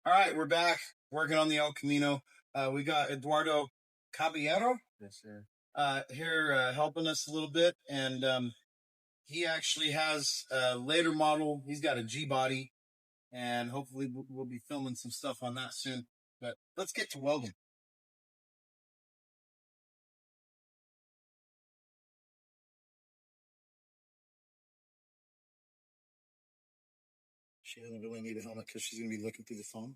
All right, we're back working on the El Camino. We got Eduardo Caballero Yes, sir. here helping us a little bit, and he actually has a later model. He's got a G body, and hopefully we'll be filming some stuff on that soon. But let's get to welding. She doesn't really need a helmet because she's going to be looking through the phone.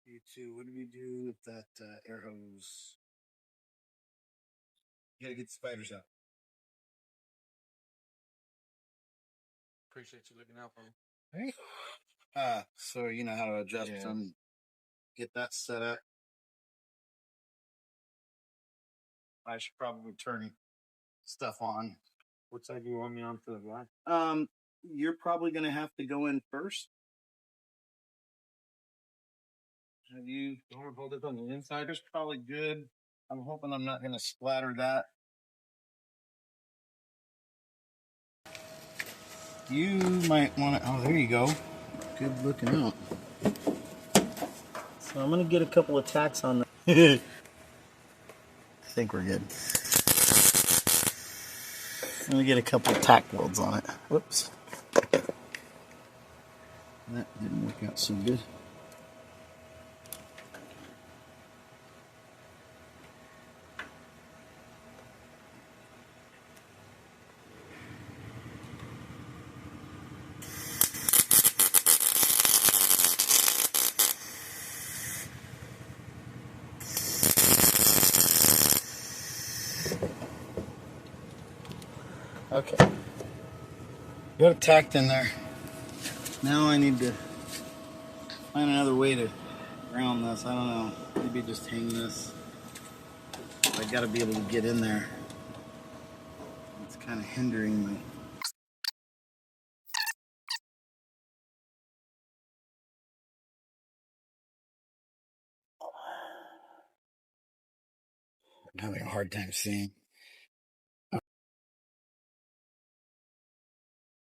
You two, what do we do with that air hose? You got to get the spiders out. Appreciate you looking out for me. Right. So you know how to adjust them. Get that set up. I should probably turn stuff on. What side do you want me on for the blind? You're probably going to have to go in first. Have you want to hold it on the inside? It's probably good. I'm hoping I'm not going to splatter that. You might want to. Oh, there you go. Good looking out. So I'm going to get a couple of tacks on that. I think we're good. I'm going to get a couple of tack welds on it. Whoops. That didn't work out so good. Okay. Got it tacked in there. Now I need to find another way to ground this. I don't know. Maybe just hang this. I got to be able to get in there. It's kind of hindering me. I'm having a hard time seeing.